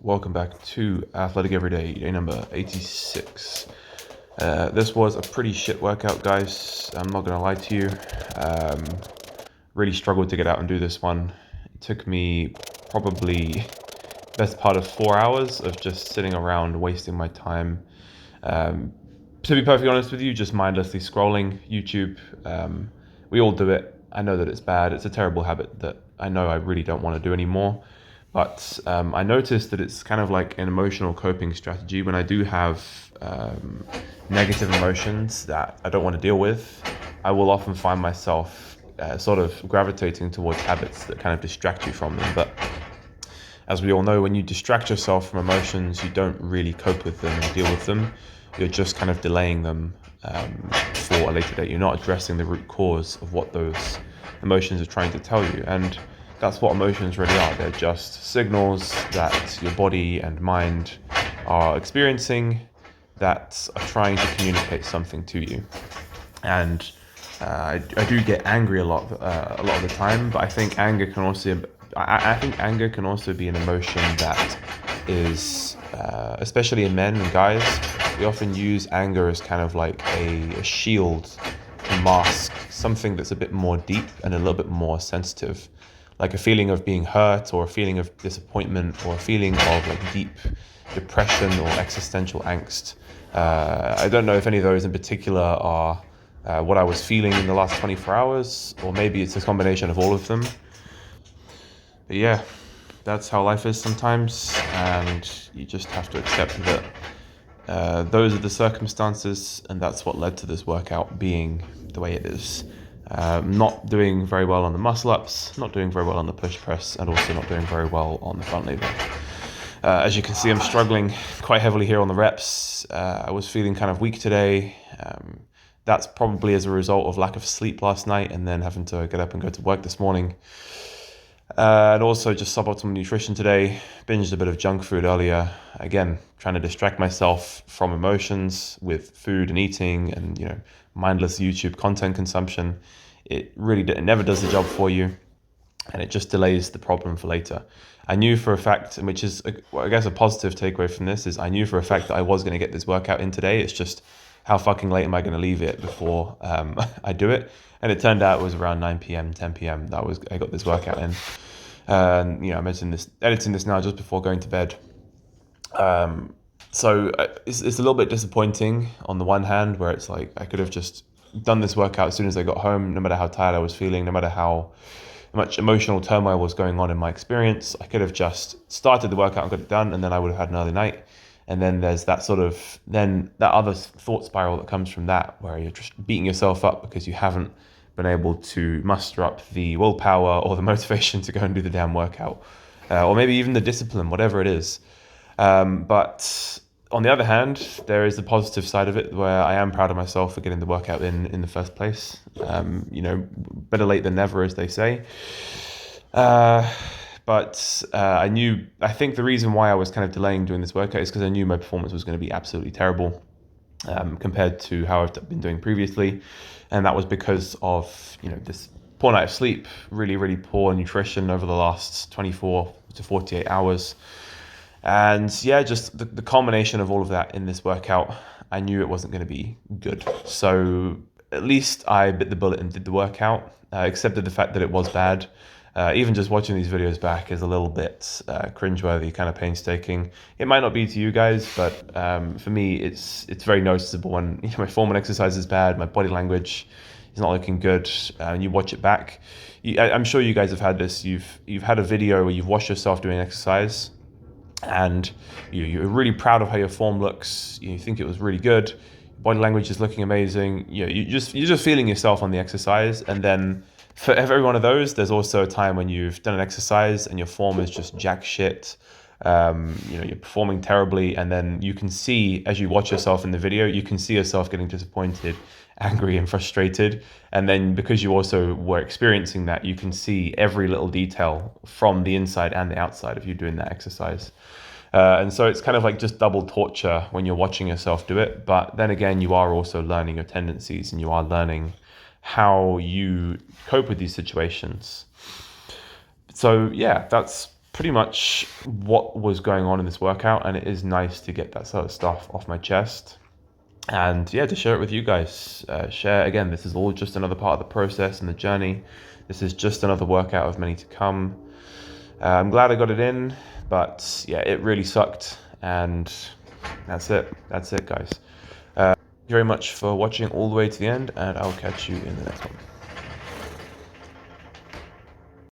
welcome back to Athletic Everyday, day number 86. This was a pretty shit workout, guys. I'm not gonna lie to you. Really struggled to get out and do this one. It took me probably best part of 4 hours of just sitting around wasting my time. To be perfectly honest with you, just mindlessly scrolling YouTube. We all do it. I know that it's bad. It's a terrible habit that I know I really don't want to do anymore. But I noticed that it's kind of like an emotional coping strategy. When I do have negative emotions that I don't want to deal with, I will often find myself sort of gravitating towards habits that kind of distract you from them. But as we all know, when you distract yourself from emotions, you don't really cope with them or deal with them. You're just kind of delaying them for a later date. You're not addressing the root cause of what those emotions are trying to tell you. And that's what emotions really are. They're just signals that your body and mind are experiencing that are trying to communicate something to you. And I do get angry a lot of the time, but I think anger can also be an emotion that is, especially in men and guys, we often use anger as kind of like a shield to mask something that's a bit more deep and a little bit more sensitive, like a feeling of being hurt or a feeling of disappointment or a feeling of like deep depression or existential angst. I don't know if any of those in particular are what I was feeling in the last 24 hours, or maybe it's a combination of all of them. But yeah, that's how life is sometimes, and you just have to accept that those are the circumstances, and that's what led to this workout being the way it is. Not doing very well on the muscle ups, not doing very well on the push press, and also not doing very well on the front lever. As you can see, I'm struggling quite heavily here on the reps. I was feeling kind of weak today. That's probably as a result of lack of sleep last night and then having to get up and go to work this morning. And also just suboptimal nutrition today. Binged a bit of junk food earlier. Again, trying to distract myself from emotions with food and eating and, mindless YouTube content consumption. It never does the job for you, and it just delays the problem for later. I knew for a fact, and which is, I guess, a positive takeaway from this, is I knew for a fact that I was going to get this workout in today. It's just how fucking late am I going to leave it before I do it? And it turned out it was around 9 p.m., 10 p.m. I got this workout in. And I mentioned this, editing this now just before going to bed. So it's a little bit disappointing on the one hand, where it's like I could have just done this workout as soon as I got home, no matter how tired I was feeling, no matter how much emotional turmoil was going on in my experience. I could have just started the workout and got it done, and then I would have had an early night. And then there's that that other thought spiral that comes from that, where you're just beating yourself up because you haven't been able to muster up the willpower or the motivation to go and do the damn workout, or maybe even the discipline, whatever it is. But on the other hand, there is the positive side of it, where I am proud of myself for getting the workout in the first place. Better late than never, as they say. But I think the reason why I was kind of delaying doing this workout is because I knew my performance was going to be absolutely terrible compared to how I've been doing previously. And that was because of, this poor night of sleep, really, really poor nutrition over the last 24 to 48 hours. And yeah, just the culmination of all of that in this workout, I knew it wasn't going to be good. So at least I bit the bullet and did the workout, accepted the fact that it was bad. Even just watching these videos back is a little bit cringeworthy, kind of painstaking. It might not be to you guys, but for me, it's very noticeable when my form and exercise is bad, my body language is not looking good, and you watch it back. I'm sure you guys have had this. You've had a video where you've watched yourself doing exercise, and you're really proud of how your form looks. You think it was really good. Body language is looking amazing. You're just feeling yourself on the exercise, and then for every one of those, there's also a time when you've done an exercise and your form is just jack shit. You're performing terribly, and then you can see, as you watch yourself in the video, you can see yourself getting disappointed, angry, and frustrated. And then because you also were experiencing that, you can see every little detail from the inside and the outside of you doing that exercise. And so it's kind of like just double torture when you're watching yourself do it. But then again, you are also learning your tendencies, and you are learning how you cope with these situations. So yeah, that's pretty much what was going on in this workout, and it is nice to get that sort of stuff off my chest. And yeah, to share it with you guys. Share again, this is all just another part of the process and the journey. This is just another workout of many to come. I'm glad I got it in, but yeah, it really sucked. And that's it. That's it, guys. Thank you very much for watching all the way to the end, and I'll catch you in the next one.